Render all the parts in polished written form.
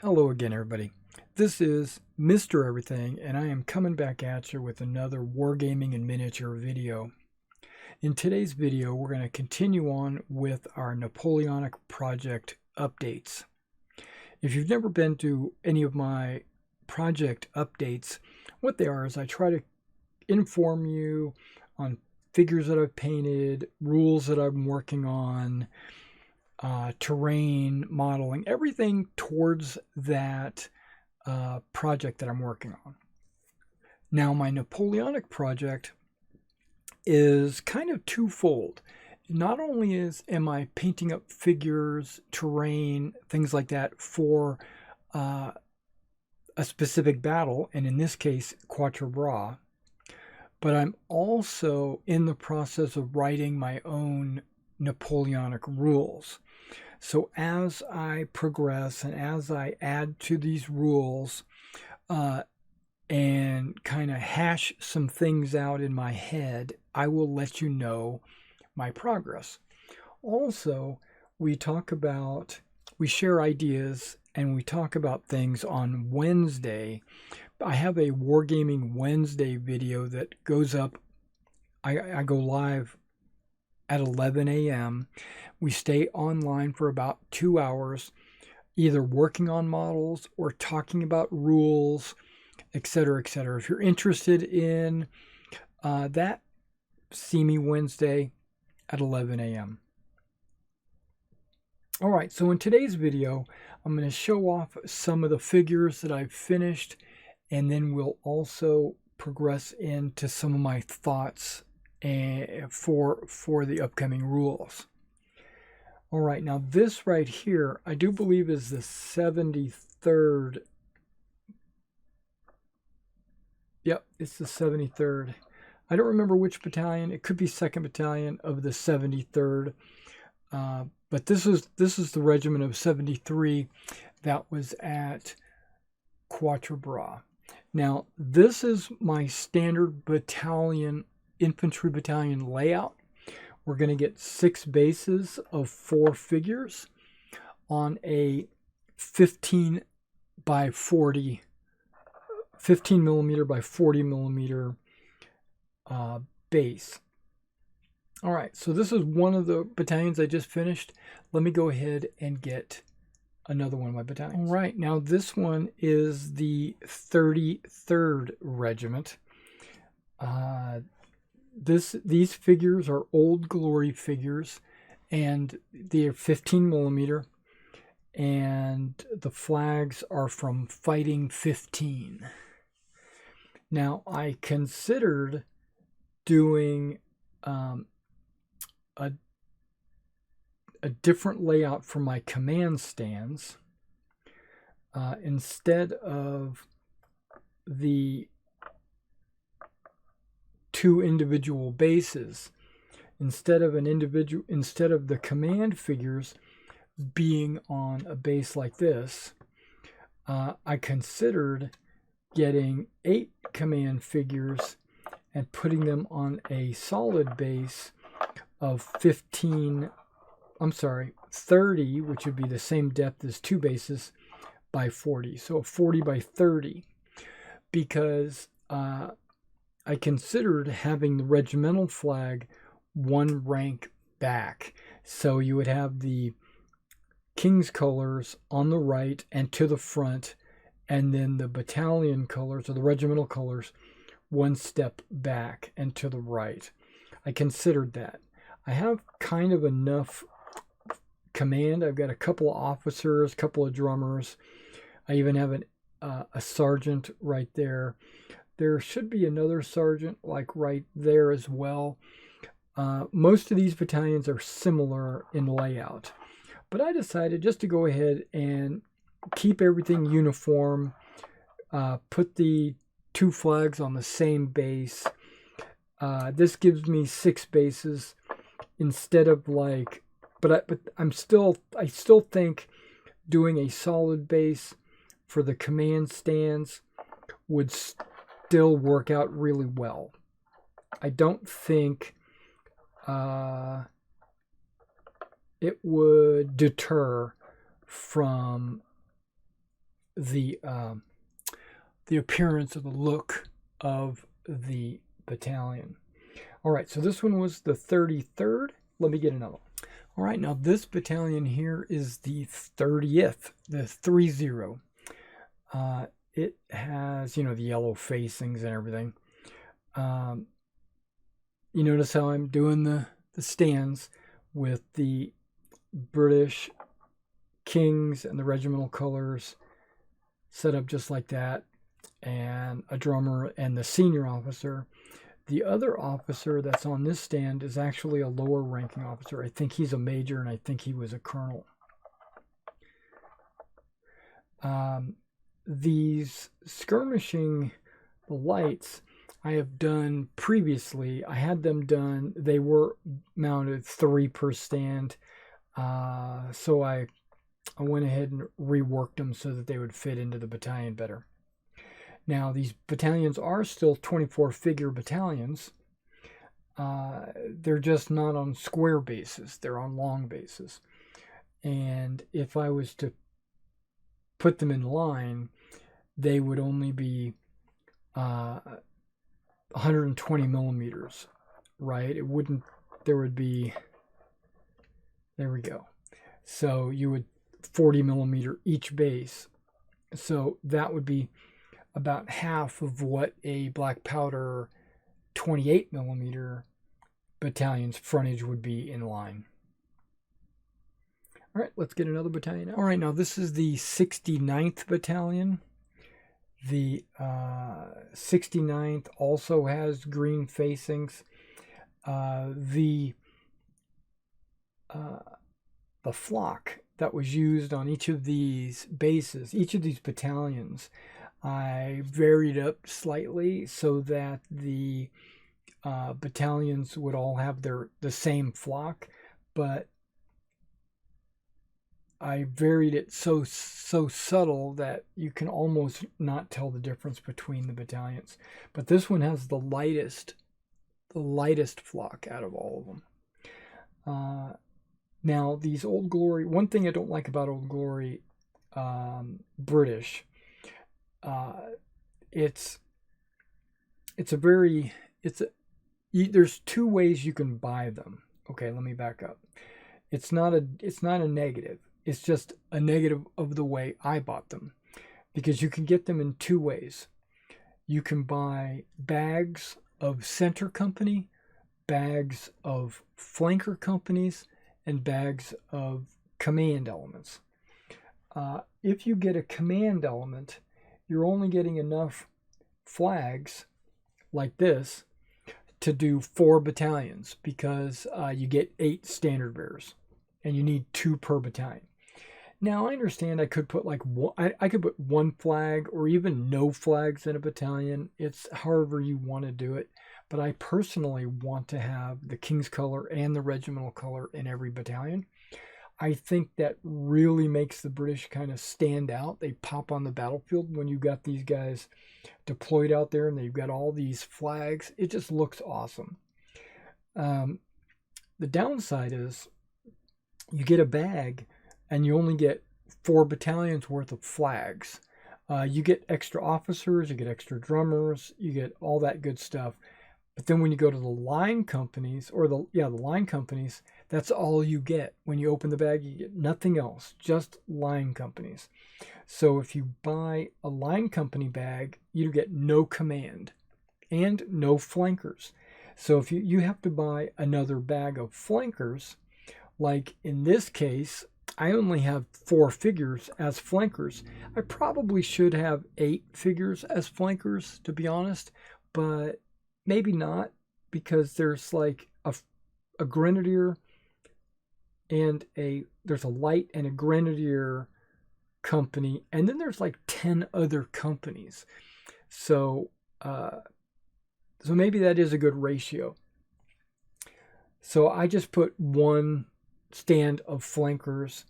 Hello again, everybody. This is Mr. Everything, and I am coming back at you with another Wargaming and miniature video. In today's video, we're going to continue on with our Napoleonic project updates. If you've never been to any of my project updates, what they are is I try to inform you on figures that I've painted, rules that I'm working on, terrain modeling, everything towards that project that I'm working on. Now, my Napoleonic project is kind of twofold. Not only am I painting up figures, terrain, things like that for a specific battle, and in this case, Quatre Bras, but I'm also in the process of writing my own Napoleonic rules. So as I progress and as I add to these rules and kind of hash some things out in my head, I will let you know my progress. Also, we share ideas and we talk about things on Wednesday. I have a Wargaming Wednesday video that goes up. I go live at 11 a.m. We stay online for about 2 hours, either working on models or talking about rules, etc., etc. If you're interested in that, see me Wednesday at 11 a.m. All right, so in today's video, I'm going to show off some of the figures that I've finished, and then we'll also progress into some of my thoughts for the upcoming rules. All right, now this right here, I do believe is the 73rd. Yep, it's the 73rd. I don't remember which battalion. It could be 2nd Battalion of the 73rd. But this is the regiment of 73 that was at Quatre Bras. Now, this is my standard battalion, infantry battalion layout. We're going to get 6 bases of 4 figures on a 15 millimeter by 40 millimeter base. All right, so this is one of the battalions I just finished. Let me go ahead and get another one of my battalions. All right, now this one is the 33rd Regiment. These figures are Old Glory figures, and they're 15 millimeter, and the flags are from Fighting 15. Now, I considered doing a different layout for my command stands. Instead of the 2 individual bases, instead of the command figures being on a base like this, I considered getting 8 command figures and putting them on a solid base of 30, which would be the same depth as 2 bases, by 40. So 40 by 30, because I considered having the regimental flag 1 rank back. So you would have the King's colors on the right and to the front, and then the battalion colors or the regimental colors 1 step back and to the right. I considered that. I have kind of enough command. I've got a couple of officers, a couple of drummers. I even have a sergeant right there. There should be another sergeant like right there as well. Most of these battalions are similar in layout, but I decided just to go ahead and keep everything uniform, put the 2 flags on the same base. This gives me 6 bases instead of but I still think doing a solid base for the command stands would still work out really well. I don't think it would deter from the appearance or the look of the battalion. All right, so this one was the 33rd. Let me get another one. All right, now this battalion here is the 30th, the 30. It has, the yellow facings and everything. You notice how I'm doing the stands with the British Kings and the regimental colors set up just like that, and a drummer and the senior officer. The other officer that's on this stand is actually a lower ranking officer. I think he's a major, and I think he was a colonel. These skirmishing, the lights, I have done previously. I had them done. They were mounted 3 per stand. So I went ahead and reworked them so that they would fit into the battalion better. Now, these battalions are still 24-figure battalions. They're just not on square bases. They're on long bases. And if I was to put them in line, they would only be 120 millimeters, right? It wouldn't, there would be, there we go. So you would 40 millimeter each base. So that would be about half of what a black powder 28 millimeter battalion's frontage would be in line. All right, let's get another battalion out. All right, now this is the 69th Battalion. The 69th also has green facings. The flock that was used on each of these bases, each of these battalions, I varied up slightly so that the battalions would all have the same flock, but I varied it so subtle that you can almost not tell the difference between the battalions. But this one has the lightest flock out of all of them. Now, these Old Glory, one thing I don't like about Old Glory British, there's 2 ways you can buy them. Okay, let me back up. It's not a negative. It's just a negative of the way I bought them, because you can get them in 2 ways. You can buy bags of center company, bags of flanker companies, and bags of command elements. If you get a command element, you're only getting enough flags like this to do 4 battalions, because you get 8 standard bearers and you need 2 per battalion. Now, I understand I could put I could put 1 flag or even no flags in a battalion. It's however you want to do it. But I personally want to have the King's color and the regimental color in every battalion. I think that really makes the British kind of stand out. They pop on the battlefield when you've got these guys deployed out there and they've got all these flags. It just looks awesome. The downside is you get a bag and you only get 4 battalions worth of flags. You get extra officers, you get extra drummers, you get all that good stuff. But then when you go to the line companies, or the line companies, that's all you get. When you open the bag, you get nothing else, just line companies. So if you buy a line company bag, you get no command and no flankers. So if you have to buy another bag of flankers, like in this case, I only have 4 figures as flankers. I probably should have 8 figures as flankers, to be honest, but maybe not, because there's like a grenadier and there's a light and a grenadier company, and then there's like 10 other companies. So maybe that is a good ratio. So I just put 1 stand of flankers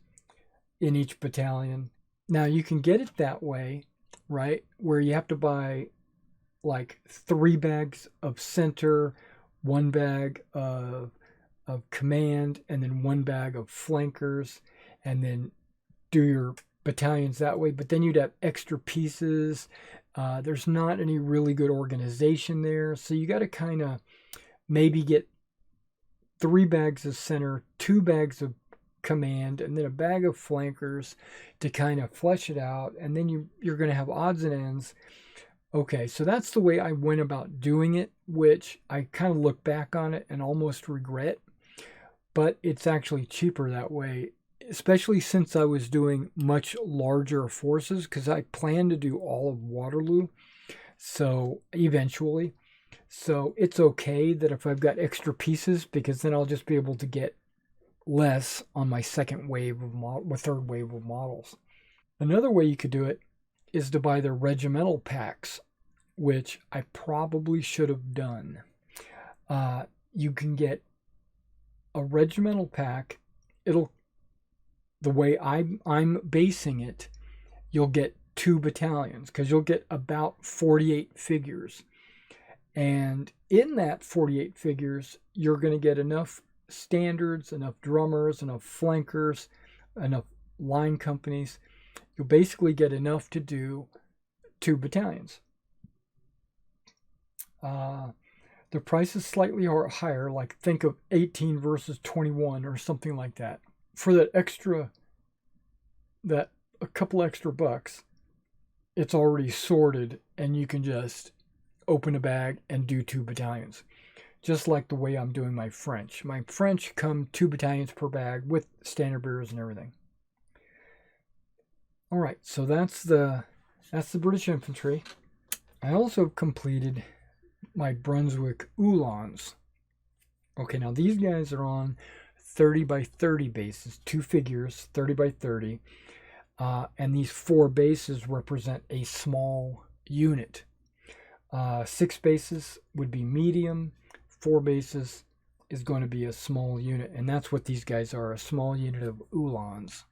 in each battalion. Now you can get it that way, right? Where you have to buy like 3 bags of center, 1 bag of command, and then 1 bag of flankers, and then do your battalions that way, but then you'd have extra pieces. There's not any really good organization there, so you got to kind of maybe get 3 bags of center, 2 bags of command, and then a bag of flankers to kind of flesh it out, and then you're going to have odds and ends. Okay, so that's the way I went about doing it, which I kind of look back on it and almost regret, but it's actually cheaper that way, especially since I was doing much larger forces, because I plan to do all of Waterloo, so eventually. So it's okay that if I've got extra pieces, because then I'll just be able to get less on my third wave of models. Another way you could do it is to buy the regimental packs, which I probably should have done. You can get a regimental pack. The way I'm basing it, you'll get 2 battalions, because you'll get about 48 figures. And in that 48 figures, you're going to get enough standards, enough drummers, enough flankers, enough line companies. You'll basically get enough to do 2 battalions. The price is slightly higher, like think of 18 versus 21 or something like that. For that a couple extra bucks, it's already sorted, and you can just open a bag and do 2 battalions. Just like the way I'm doing my French. My French come 2 battalions per bag with standard bearers and everything. All right, so that's the British infantry. I also completed my Brunswick Uhlans. Okay, now these guys are on 30 by 30 bases, 2 figures, 30 by 30. And these 4 bases represent a small unit. 6 bases would be medium. 4 bases is going to be a small unit. And that's what these guys are, a small unit of Uhlans.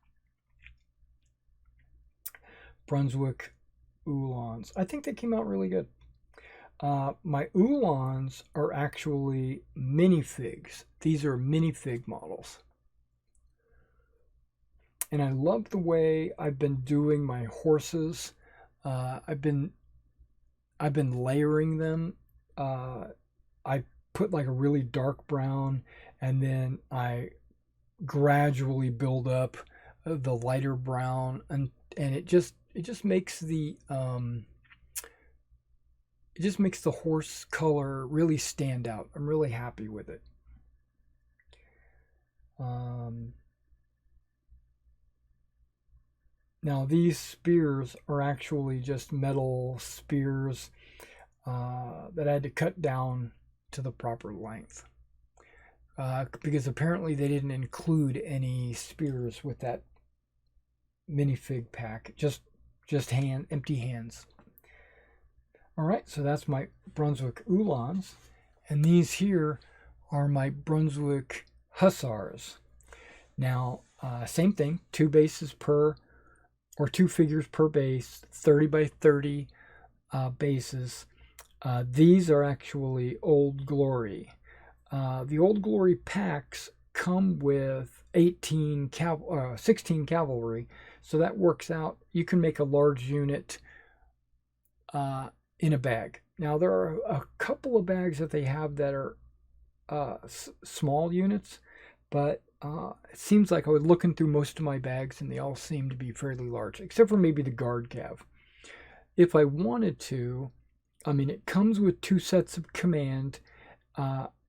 Brunswick Uhlans. I think they came out really good. My Uhlans are actually minifigs. These are minifig models. And I love the way I've been doing my horses. I've been layering them. I put like a really dark brown, and then I gradually build up the lighter brown, and it just makes the horse color really stand out. I'm really happy with it. Now these spears are actually just metal spears that I had to cut down to the proper length, because apparently they didn't include any spears with that minifig pack, just empty hands. All right, so that's my Brunswick Uhlans, and these here are my Brunswick Hussars. Now, same thing, 2 bases per, or 2 figures per base, 30 by 30 bases. These are actually Old Glory. The Old Glory packs come with 16 cavalry, so that works out. You can make a large unit in a bag. Now there are a couple of bags that they have that are small units, but it seems like I was looking through most of my bags and they all seem to be fairly large, except for maybe the guard cav. If I wanted to, I mean, it comes with 2 sets of command.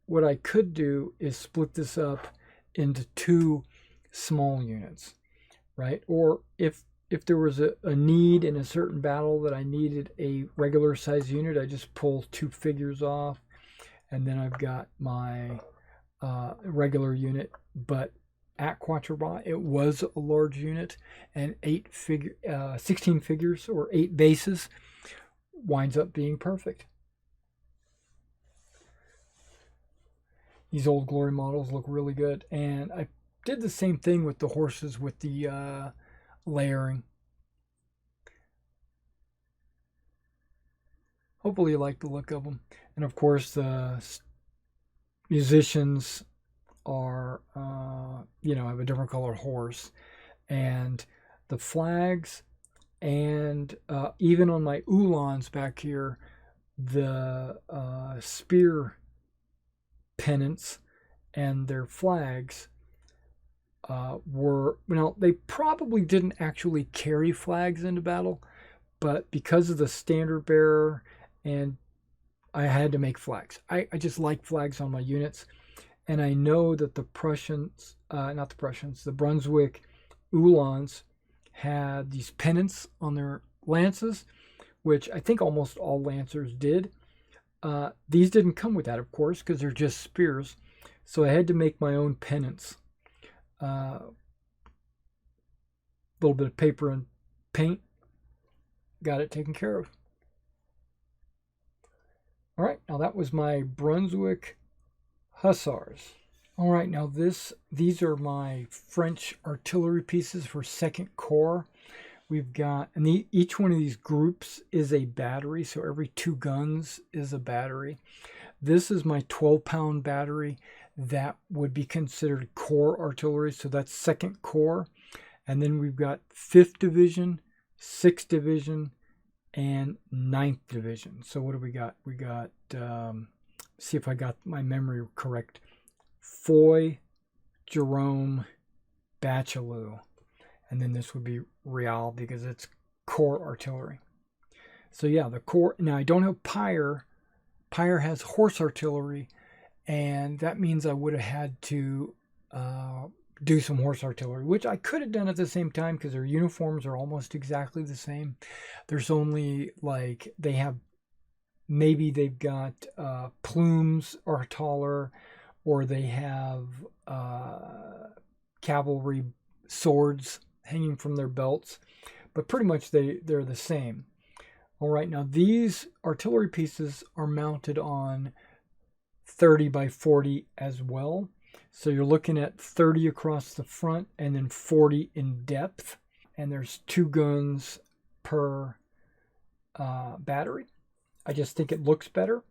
What I could do is split this up into 2 small units, right? Or if there was a need in a certain battle that I needed a regular size unit, I just pull 2 figures off, and then I've got my regular unit. But at Quatre Bras, it was a large unit, and 16 figures or 8 bases winds up being perfect. These Old Glory models look really good, and I did the same thing with the horses with the layering. Hopefully you like the look of them. And of course the musicians are have a different colored horse, and the flags, and even on my Uhlans back here, the spear pennants and their flags were, well, they probably didn't actually carry flags into battle, but because of the standard bearer, and I had to make flags. I just like flags on my units, and I know that the Prussians, not the Prussians, the Brunswick Uhlans had these pennants on their lances, which I think almost all lancers did. These didn't come with that, of course, because they're just spears. So I had to make my own pennants. A little bit of paper and paint. Got it taken care of. All right, now that was my Brunswick Hussars. All right, now these are my French artillery pieces for 2nd Corps. We've got, and each one of these groups is a battery, so every 2 guns is a battery. This is my 12-pound battery. That would be considered Corps artillery, so that's 2nd Corps. And then we've got 5th Division, 6th Division, and 9th Division. So what do we got? We got, see if I got my memory correct, Foy, Jerome, Bachelot. And then this would be Real because it's Corps artillery. So yeah, the Corps. Now I don't have Pyre. Pyre has horse artillery, and that means I would have had to do some horse artillery, which I could have done at the same time because their uniforms are almost exactly the same. There's only like maybe they've got plumes are taller, or they have cavalry swords hanging from their belts, but pretty much they're the same. All right, now these artillery pieces are mounted on 30 by 40 as well. So you're looking at 30 across the front and then 40 in depth. And there's 2 guns per battery. I just think it looks better.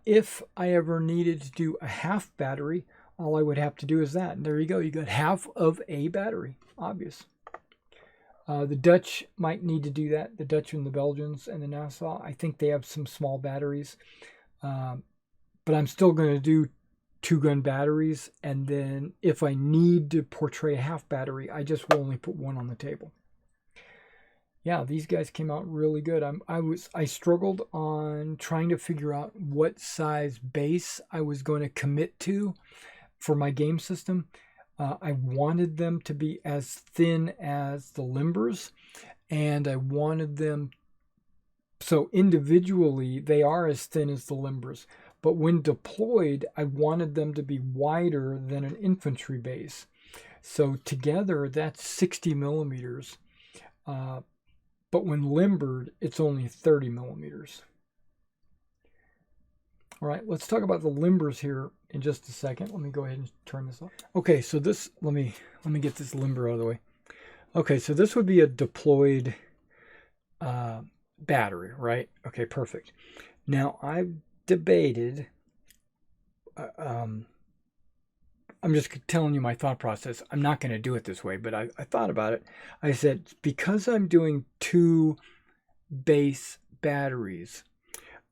If I ever needed to do a half battery, all I would have to do is that. And there you go. You got half of a battery. Obvious. The Dutch might need to do that. The Dutch and the Belgians and the Nassau, I think they have some small batteries. But I'm still going to do 2-gun batteries. And then if I need to portray a half battery, I just will only put 1 on the table. Yeah, these guys came out really good. I struggled on trying to figure out what size base I was going to commit to for my game system. I wanted them to be as thin as the limbers, and I wanted them, so individually they are as thin as the limbers, but when deployed I wanted them to be wider than an infantry base. So together that's 60 millimeters, but when limbered it's only 30 millimeters. All right, let's talk about the limbers here in just a second. Let me go ahead and turn this off. Okay, so this, let me get this limber out of the way. Okay, so this would be a deployed battery, right? Okay, perfect. Now I've debated, I'm just telling you my thought process. I'm not going to do it this way, but I thought about it. I said, because I'm doing 2 base batteries,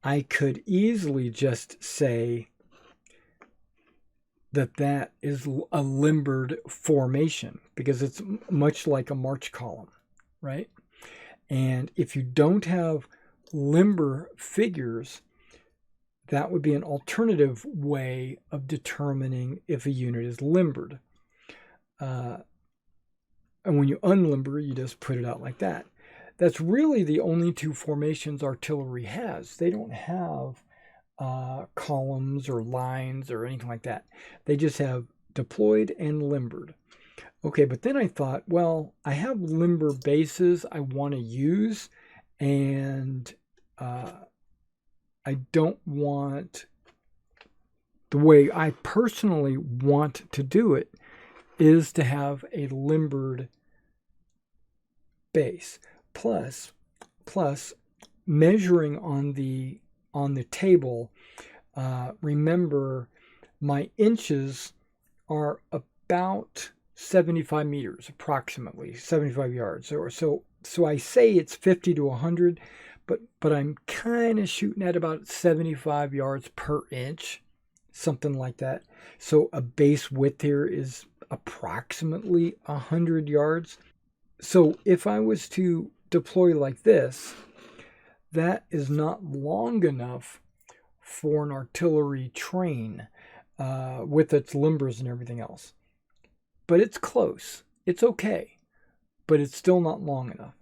I could easily just say that is a limbered formation because it's much like a march column, right? And if you don't have limber figures, that would be an alternative way of determining if a unit is limbered. And when you unlimber, you just put it out like that. That's really the only 2 formations artillery has. They don't have columns or lines or anything like that. They just have deployed and limbered. Okay, but then I thought, well, I have limber bases I want to use, and I don't want, the way I personally want to do it is to have a limbered base. Plus measuring on the table, remember my inches are about 75 meters, approximately 75 yards. So I say it's 50 to 100, but I'm kind of shooting at about 75 yards per inch, something like that. So a base width here is approximately 100 yards. So if I was to deploy like this, that is not long enough for an artillery train with its limbers and everything else. But it's close. It's okay. But it's still not long enough.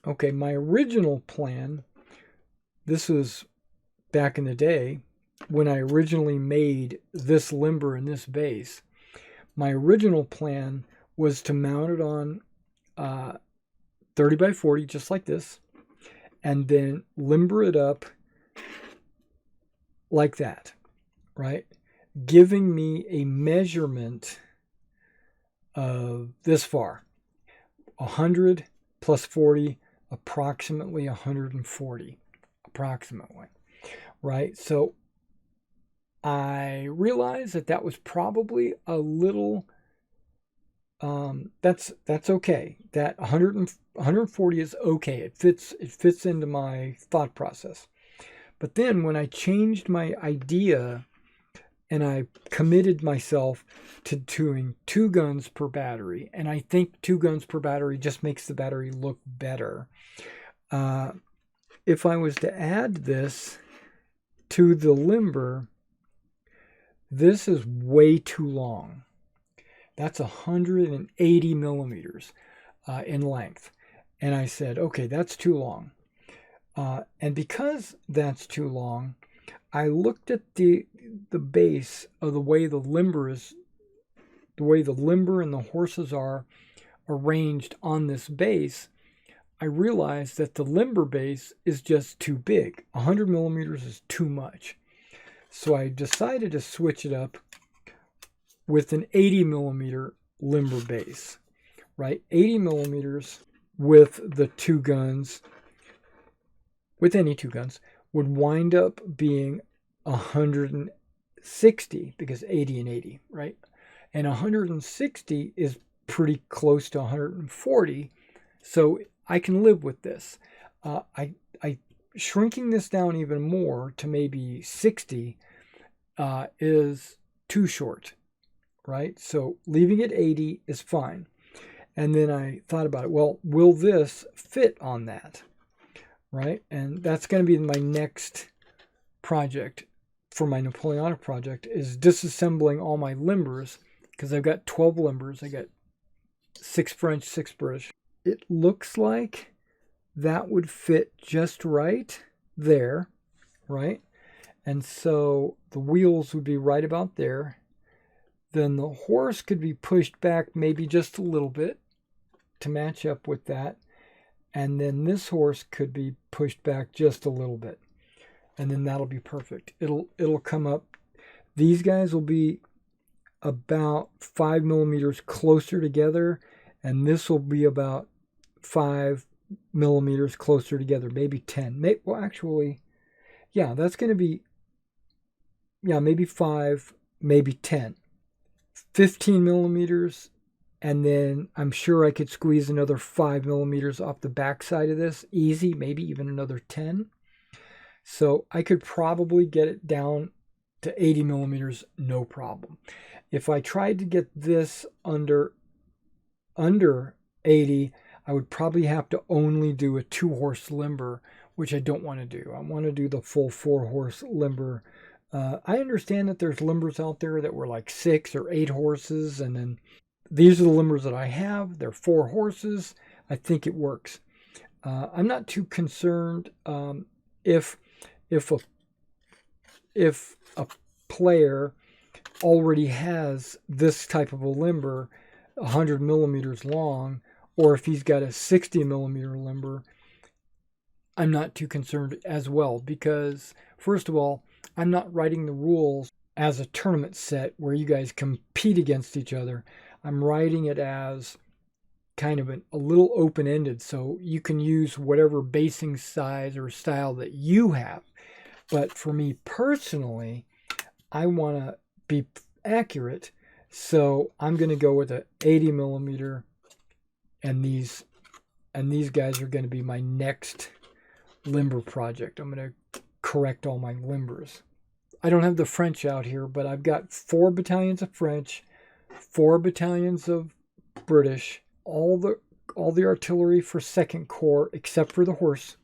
Okay, my original plan, this was back in the day when I originally made this limber and this base. My original plan was to mount it on 30 by 40, just like this, and then limber it up like that, right? Giving me a measurement of this far, 100 plus 40, approximately 140, approximately, right? So I realized that was probably a little, that's okay. That 140 is okay. It fits into my thought process. But then when I changed my idea and I committed myself to doing 2 guns per battery, and I think 2 guns per battery just makes the battery look better. If I was to add this to the limber, this is way too long. That's 180 millimeters in length. And I said, okay, that's too long. And because that's too long, I looked at the base of the way the limber and the horses are arranged on this base. I realized that the limber base is just too big. 100 millimeters is too much. So I decided to switch it up with an 80 millimeter limber base, right? 80 millimeters with the 2 guns, with any 2 guns, would wind up being 160, because 80 and 80, right? And 160 is pretty close to 140, so I can live with this. I shrinking this down even more to maybe 60 is too short, right? So leaving it 80 is fine. And then I thought about it. Well, will this fit on that, right? And that's going to be my next project for my Napoleonic project, is disassembling all my limbers, because I've got 12 limbers. I got 6 French, 6 British. It looks like that would fit just right there, right? And so the wheels would be right about there. Then the horse could be pushed back maybe just a little bit to match up with that. And then this horse could be pushed back just a little bit. And then that'll be perfect. It'll come up. These guys will be about 5 millimeters closer together, and this will be about 5 millimeters closer together, maybe 10. Well, actually, yeah, that's going to be, yeah, maybe 5, maybe 10. 15 millimeters, and then I'm sure I could squeeze another 5 millimeters off the back side of this, easy, maybe even another 10. So I could probably get it down to 80 millimeters, no problem. If I tried to get this under 80, I would probably have to only do a 2-horse limber, which I don't want to do. I want to do the full 4-horse limber. I understand that there's limbers out there that were like 6 or 8 horses, and then these are the limbers that I have. They're 4 horses. I think it works. I'm not too concerned if a player already has this type of a limber, 100 millimeters long, or if he's got a 60 millimeter limber. I'm not too concerned as well, because first of all, I'm not writing the rules as a tournament set where you guys compete against each other. I'm writing it as kind of a little open-ended, so you can use whatever basing size or style that you have. But for me personally, I want to be accurate, So I'm going to go with a 80 millimeter, and these guys are going to be my next limber project. I'm going to correct all my limbers. I don't have the French out here, but I've got 4 battalions of French, 4 battalions of British, all the artillery for 2nd Corps except for the horse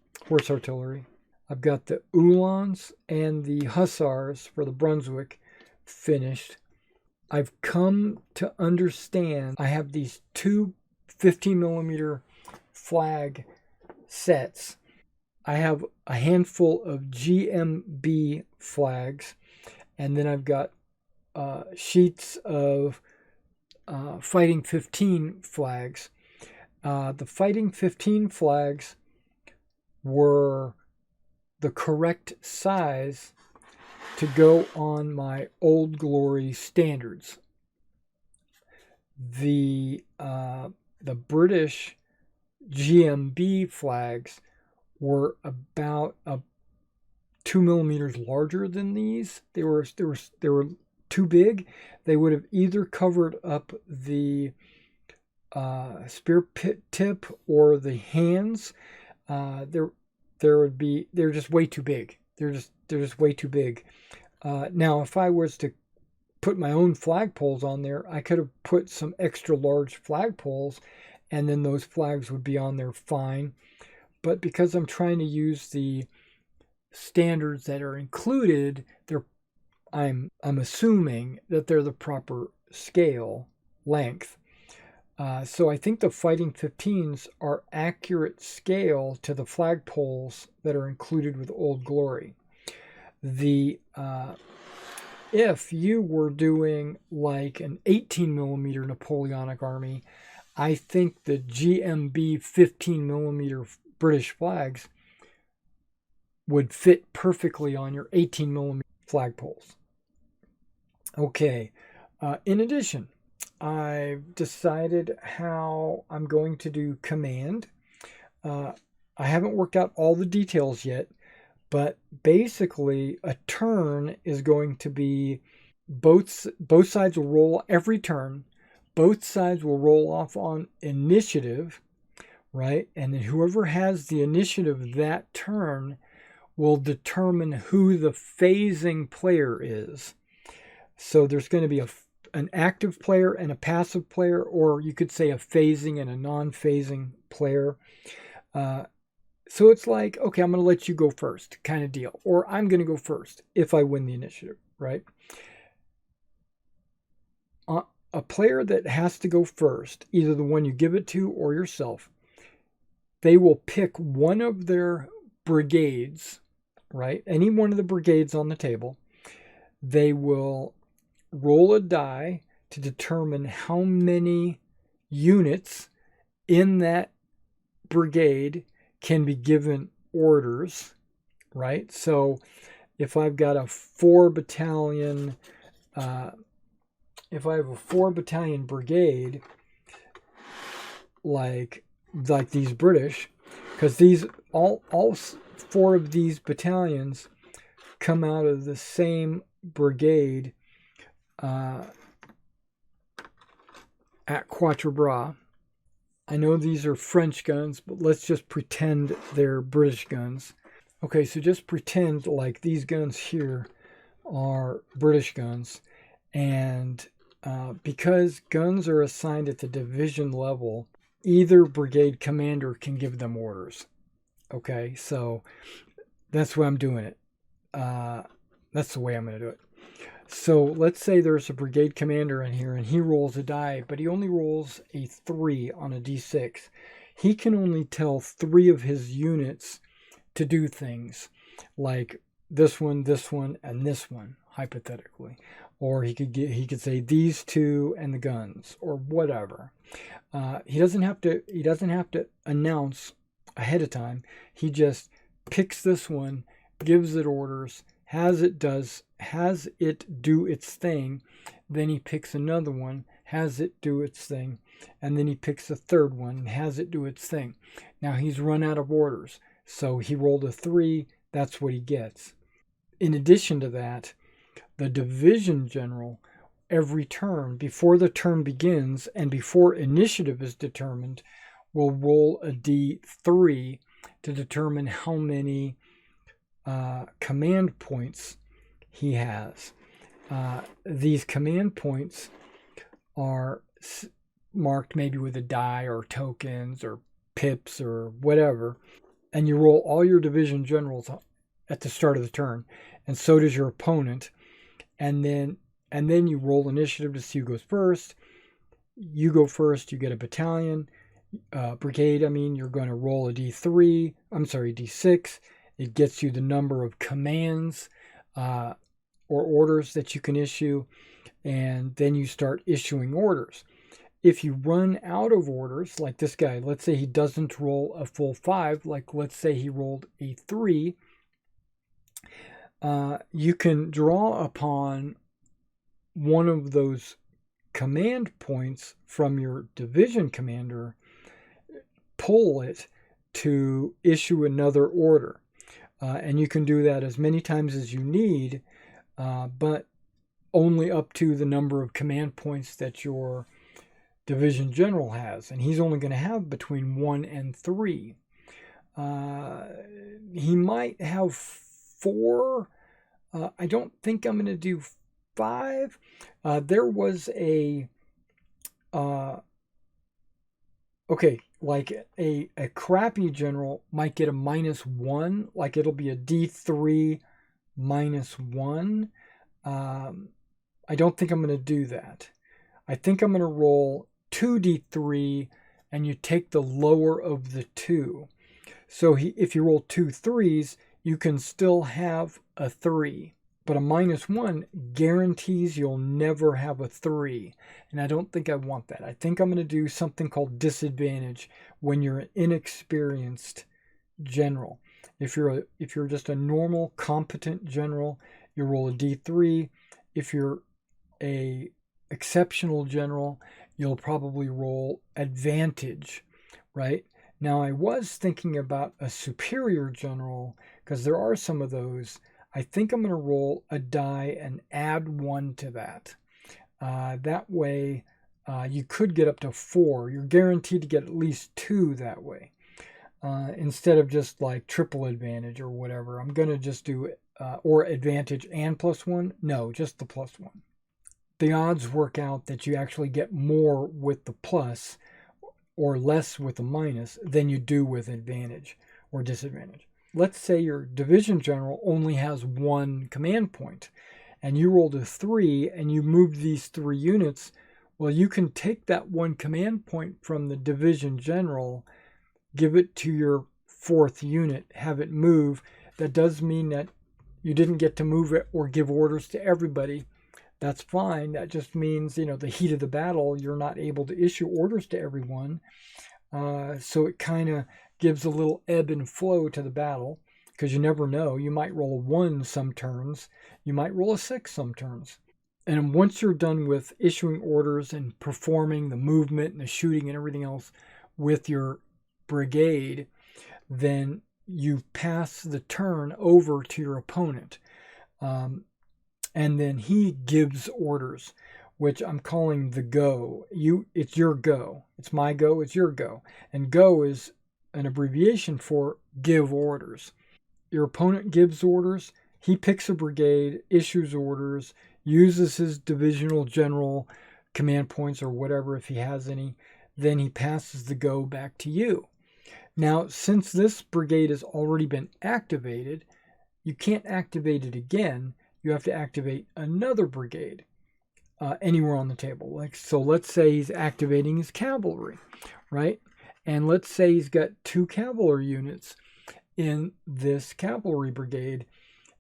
artillery. I've got the Uhlans and the Hussars for the Brunswick finished. I've come to understand I have these 2 15 millimeter flag sets. I have a handful of GMB flags, and then I've got sheets of Fighting 15 flags. The Fighting 15 flags were the correct size to go on my Old Glory standards. The British GMB flags were about 2 millimeters larger than these. They were too big. They would have either covered up the spear pit tip or the hands. They're just way too big. They're just way too big. Now, if I was to put my own flagpoles on there, I could have put some extra large flagpoles, and then those flags would be on there fine. But because I'm trying to use the standards that are included, I'm assuming that they're the proper scale length. So I think the Fighting 15s are accurate scale to the flagpoles that are included with Old Glory. If you were doing like an 18 millimeter Napoleonic army, I think the GMB 15 millimeter British flags would fit perfectly on your 18 millimeter flagpoles. Okay, in addition, I've decided how I'm going to do command. I haven't worked out all the details yet, but basically a turn is going to be both sides will roll every turn. Both sides will roll off on initiative, right? And then whoever has the initiative that turn will determine who the phasing player is. So there's going to be an active player and a passive player, or you could say a phasing and a non-phasing player. So it's like, okay, I'm going to let you go first kind of deal, or I'm going to go first if I win the initiative, right? A player that has to go first, either the one you give it to or yourself, they will pick one of their brigades, right? Any one of the brigades on the table. They will roll a die to determine how many units in that brigade can be given orders, right? So if I've got a 4-battalion, if I have a 4-battalion brigade, like these British, because these all 4 of these battalions come out of the same brigade at Quatre Bras. I know these are French guns, but let's just pretend they're British guns. Okay, so just pretend like these guns here are British guns, and because guns are assigned at the division level, either brigade commander can give them orders. Okay, so that's the way I'm doing it. That's the way I'm going to do it. So let's say there's a brigade commander in here and he rolls a die, but he only rolls a 3 on a d6. He can only tell 3 of his units to do things like this one, and this one, hypothetically. Or he could say these 2 and the guns, or whatever. He doesn't have to announce ahead of time. He just picks this one, gives it orders, has it do its thing, then he picks another one, has it do its thing, and then he picks a third one, has it do its thing. Now he's run out of orders, so he rolled a 3, that's what he gets. In addition to that, the division general every turn, before the turn begins and before initiative is determined, will roll a d3 to determine how many command points he has. These command points are marked maybe with a die or tokens or pips or whatever, and you roll all your division generals at the start of the turn, and so does your opponent, and then you roll initiative to see who goes first. You go first, you get a battalion, brigade. I mean, you're going to roll a d6. It gets you the number of commands or orders that you can issue, and then you start issuing orders. If you run out of orders, like this guy, let's say he doesn't roll a full 5, like let's say he rolled a 3, you can draw upon one of those command points from your division commander, pull it to issue another order. And you can do that as many times as you need, but only up to the number of command points that your division general has. And he's only going to have between 1 and 3. He might have 4. I don't think I'm going to do 5. There was like a crappy general might get a -1, like it'll be a D3 -1. I don't think I'm going to do that. I think I'm going to roll 2d3, and you take the lower of the 2. So if you roll 2 3s, you can still have a 3. But a -1 guarantees you'll never have a 3. And I don't think I want that. I think I'm going to do something called disadvantage when you're an inexperienced general. If you're just a normal, competent general, you roll a d3. If you're a exceptional general, you'll probably roll advantage, right? Now, I was thinking about a superior general, because there are some of those. I think I'm going to roll a die and add 1 to that. That way, you could get up to 4. You're guaranteed to get at least 2 that way. Instead of just like triple advantage or whatever. I'm going to just do or advantage and +1. No, just the +1. The odds work out that you actually get more with the plus or less with the minus than you do with advantage or disadvantage. Let's say your division general only has 1 command point, and you rolled a 3 and you moved these 3 units. Well, you can take that 1 command point from the division general, give it to your 4th unit, have it move. That does mean that you didn't get to move it or give orders to everybody. That's fine. That just means, the heat of the battle, you're not able to issue orders to everyone. So it kind of gives a little ebb and flow to the battle, because you never know. You might roll a 1 some turns. You might roll a 6 some turns. And once you're done with issuing orders and performing the movement and the shooting and everything else with your brigade, then you pass the turn over to your opponent. And then he gives orders, which I'm calling the go. It's your go. It's my go. It's your go. And go is an abbreviation for give orders. Your opponent gives orders. He picks a brigade, issues orders, uses his divisional general command points or whatever if he has any. Then he passes the go back to you. Now, since this brigade has already been activated, you can't activate it again. You have to activate another brigade anywhere on the table. So let's say he's activating his cavalry, right? And let's say he's got 2 cavalry units in this cavalry brigade,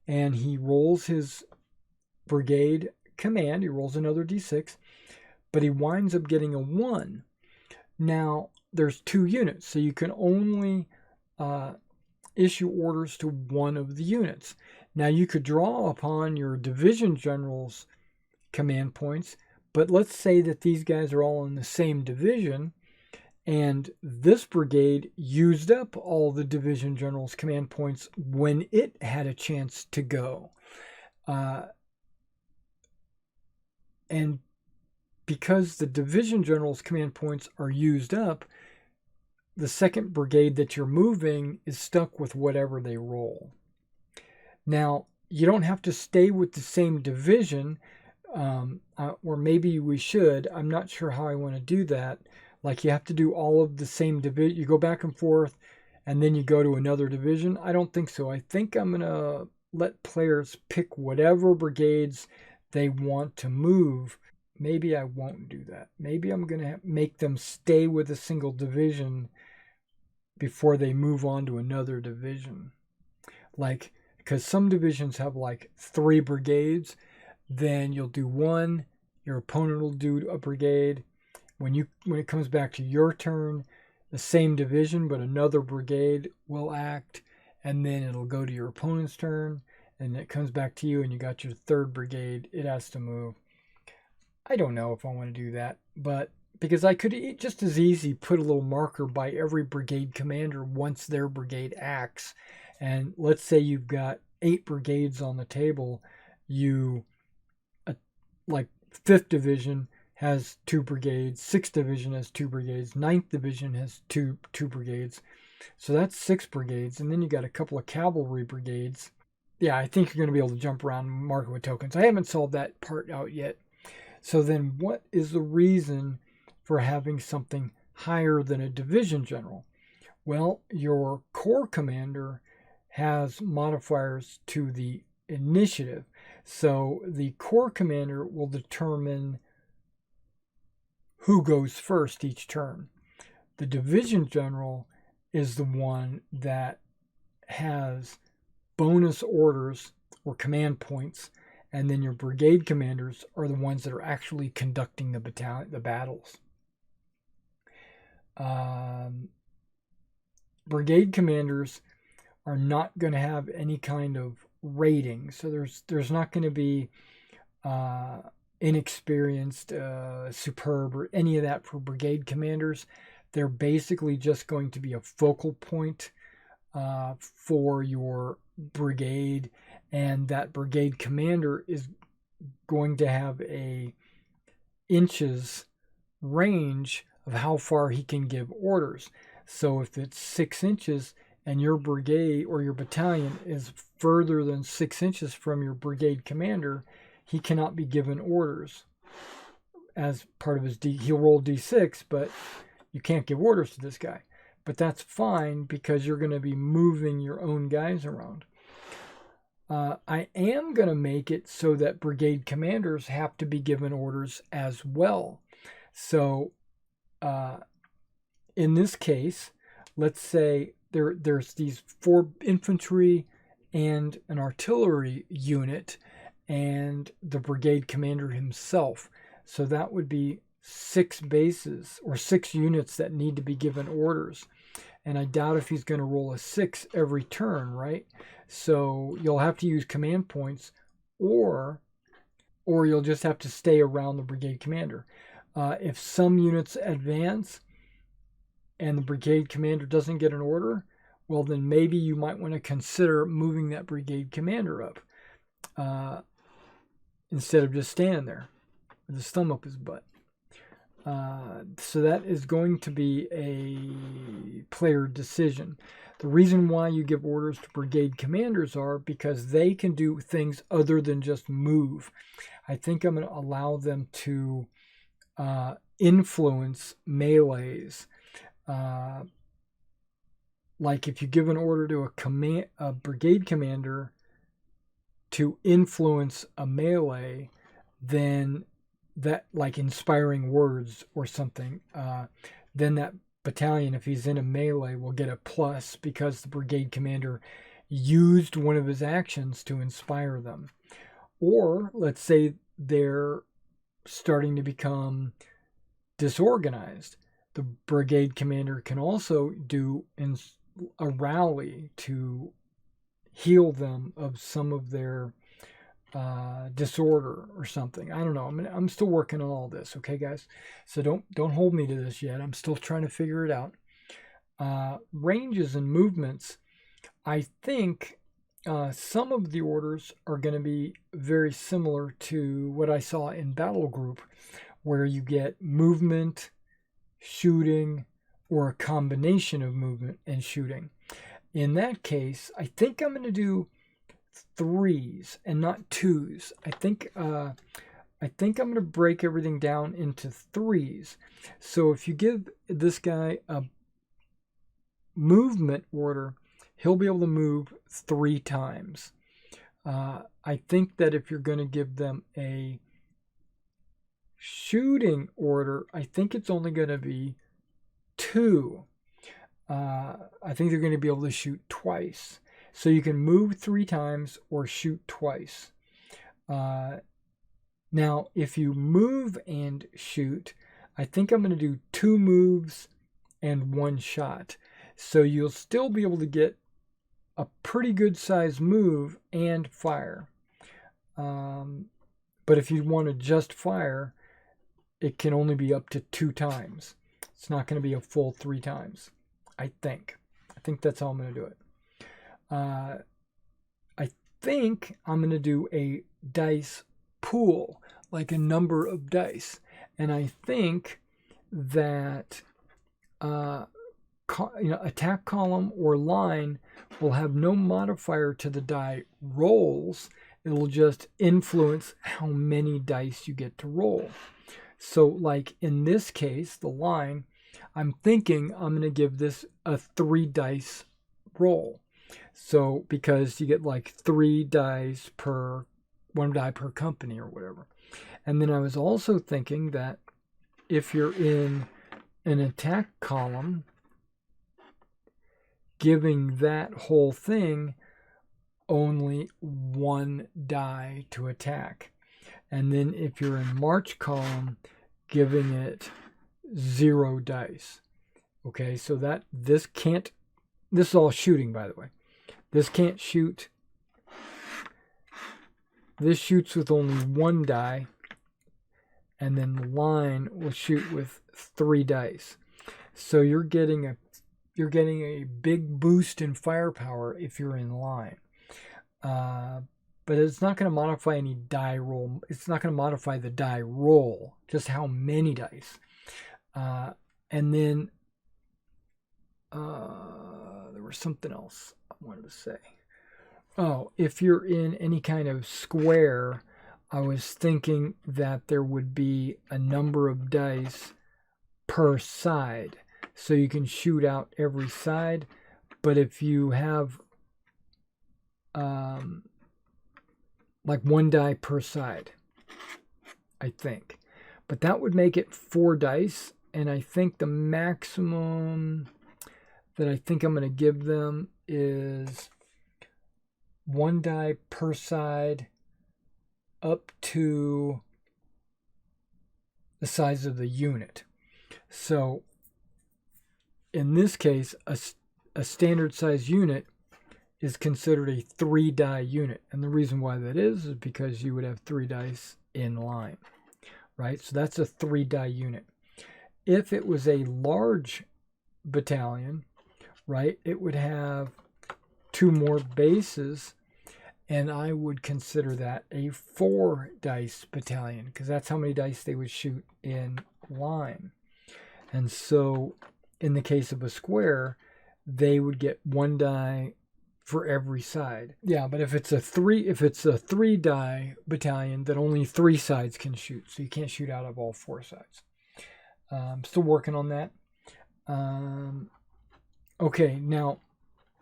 and he rolls his brigade command. He rolls another d6, but he winds up getting a 1. Now, there's 2 units, so you can only issue orders to one of the units. Now, you could draw upon your division general's command points, but let's say that these guys are all in the same division, and this brigade used up all the division general's command points when it had a chance to go. And because the division general's command points are used up, the second brigade that you're moving is stuck with whatever they roll. Now, you don't have to stay with the same division, or maybe we should. I'm not sure how I want to do that. Like you have to do all of the same division. You go back and forth, and then you go to another division. I don't think so. I think I'm going to let players pick whatever brigades they want to move. Maybe I won't do that. Maybe I'm going to make them stay with a single division before they move on to another division. Like, because some divisions have like 3 brigades, then you'll do one, your opponent will do a brigade. When it comes back to your turn, the same division but another brigade will act, and then it'll go to your opponent's turn, and it comes back to you, and you got your 3rd brigade. It has to move. I don't know if I want to do that, but because I could just as easy put a little marker by every brigade commander once their brigade acts. And let's say you've got 8 brigades on the table. Like 5th division has 2 brigades, 6th division has 2 brigades, 9th division has two brigades. So that's 6 brigades. And then you got a couple of cavalry brigades. Yeah, I think you're going to be able to jump around and mark it with tokens. I haven't solved that part out yet. So then what is the reason for having something higher than a division general? Well, your corps commander has modifiers to the initiative. So the corps commander will determine who goes first each turn. The division general is the one that has bonus orders or command points, and then your brigade commanders are the ones that are actually conducting the battles. Brigade commanders are not going to have any kind of rating, so there's not going to be inexperienced, superb, or any of that for brigade commanders. They're basically just going to be a focal point for your brigade, and that brigade commander is going to have a inches range of how far he can give orders. So if it's 6 inches and your brigade or your battalion is further than 6 inches from your brigade commander, he cannot be given orders as part of his he'll roll D6, but you can't give orders to this guy. But that's fine because you're going to be moving your own guys around. I am going to make it so that brigade commanders have to be given orders as well. So in this case, let's say there's these 4 infantry and an artillery unit and the brigade commander himself. So that would be 6 bases or 6 units that need to be given orders. And I doubt if he's going to roll a 6 every turn, right? So you'll have to use command points, or you'll just have to stay around the brigade commander. If some units advance and the brigade commander doesn't get an order, well, then maybe you might want to consider moving that brigade commander up instead of just standing there with his thumb up his butt. So that is going to be a player decision. The reason why you give orders to brigade commanders are because they can do things other than just move. I think I'm going to allow them to influence melees. Like if you give an order to a brigade commander to influence a melee, then that, like inspiring words or something, then that battalion, if he's in a melee, will get a plus because the brigade commander used one of his actions to inspire them. Or let's say they're starting to become disorganized. The brigade commander can also do a rally to heal them of some of their disorder or something. I don't know. I'm still working on all this, okay, guys? So don't hold me to this yet. I'm still trying to figure it out. Ranges and movements. I think some of the orders are going to be very similar to what I saw in Battle Group, where you get movement, shooting, or a combination of movement and shooting. In that case, I think I'm going to do 3s and not 2s. I think I'm going to break everything down into 3s. So if you give this guy a movement order, he'll be able to move 3 times. I think that if you're going to give them a shooting order, I think it's only going to be 2. I think they're going to be able to shoot twice. So you can move 3 times or shoot twice. Now, if you move and shoot, I think I'm going to do 2 moves and 1 shot. So you'll still be able to get a pretty good size move and fire. But if you want to just fire, it can only be up to 2 times. It's not going to be a full 3 times, I think. I think that's how I'm going to do it. I think I'm going to do a dice pool, like a number of dice. And I think that attack column or line will have no modifier to the die rolls. It will just influence how many dice you get to roll. So like in this case, the line, I'm thinking I'm going to give this a 3 dice roll. So because you get like 3 dice per 1 die per company or whatever. And then I was also thinking that if you're in an attack column, giving that whole thing only 1 die to attack. And then if you're in march column, giving it 0 dice. Okay, so that this is all shooting, by the way. This can't shoot. This shoots with only 1 die. And then the line will shoot with 3 dice. So you're getting a big boost in firepower if you're in line. But it's not going to modify any die roll. It's not going to modify the die roll, just how many dice. And then there was something else I wanted to say. Oh, if you're in any kind of square, I was thinking that there would be a number of dice per side. So you can shoot out every side. But if you have like 1 die per side, I think. But that would make it 4 dice. And I think the maximum that I think I'm going to give them is 1 die per side up to the size of the unit. So in this case, a standard size unit is considered a 3 die unit. And the reason why that is because you would have 3 dice in line, right? So that's a 3 die unit. If it was a large battalion, right, it would have 2 more bases, and I would consider that a 4 dice battalion because that's how many dice they would shoot in line. And so in the case of a square, they would get 1 die for every side. Yeah, but if it's a 3 die battalion, then only 3 sides can shoot. So you can't shoot out of all 4 sides. I'm still working on that. Okay, now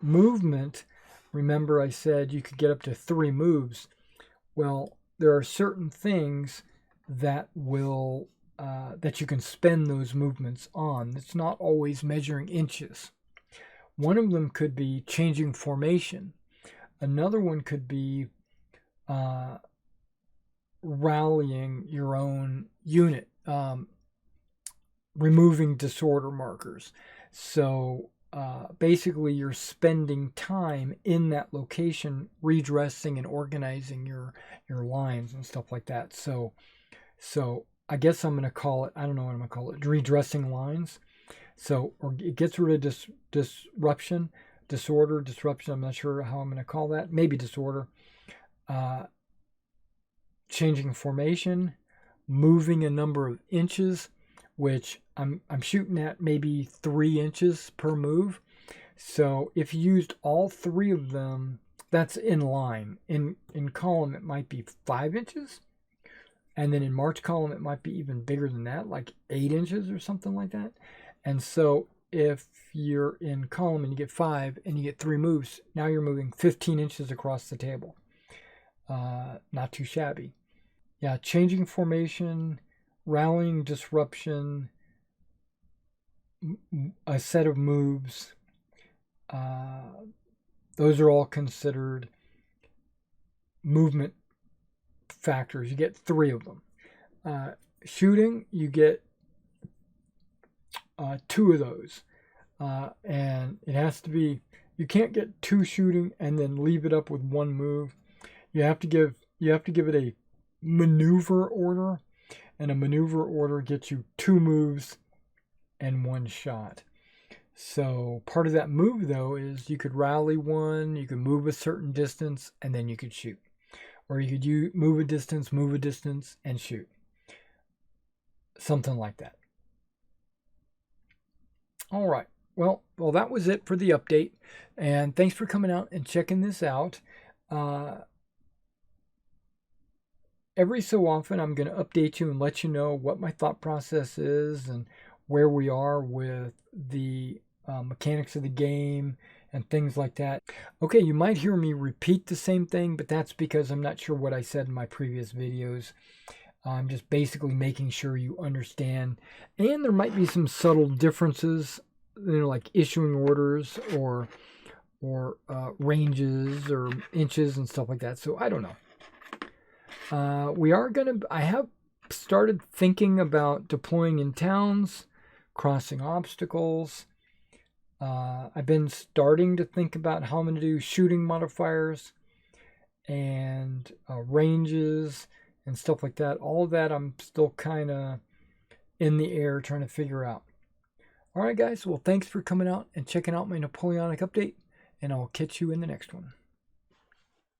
movement. Remember I said you could get up to 3 moves. Well, there are certain things that will that you can spend those movements on. It's not always measuring inches. One of them could be changing formation. Another one could be rallying your own unit, removing disorder markers. So basically you're spending time in that location redressing and organizing your lines and stuff like that. So I guess I'm going to call it, I don't know what I'm going to call it, redressing lines. So, or it gets rid of disruption, disorder, disruption, I'm not sure how I'm going to call that, maybe disorder, changing formation, moving a number of inches, which I'm shooting at maybe 3 inches per move. So if you used all 3 of them, that's in line. In column, it might be 5 inches. And then in march column, it might be even bigger than that, like 8 inches or something like that. And so if you're in column and you get 5 and you get 3 moves, now you're moving 15 inches across the table. Not too shabby. Yeah, changing formation, rallying disruption, a set of moves. Those are all considered movement factors. You get 3 of them. Shooting, you get 2 of those. And it has to be, you can't get 2 shooting and then leave it up with 1 move. You have to give it a maneuver order, and a maneuver order gets you 2 moves and 1 shot. So part of that move, though, is you could rally 1, you could move a certain distance, and then you could shoot. Or you could move a distance, and shoot. Something like that. All right. Well, that was it for the update. And thanks for coming out and checking this out. Every so often, I'm going to update you and let you know what my thought process is and where we are with the mechanics of the game and things like that. Okay, you might hear me repeat the same thing, but that's because I'm not sure what I said in my previous videos. I'm just basically making sure you understand. And there might be some subtle differences, like issuing orders or ranges or inches and stuff like that. So I don't know. I have started thinking about deploying in towns, crossing obstacles. I've been starting to think about how I'm going to do shooting modifiers and ranges and stuff like that. All of that I'm still kind of in the air trying to figure out. All right, guys. Well, thanks for coming out and checking out my Napoleonic update, and I'll catch you in the next one.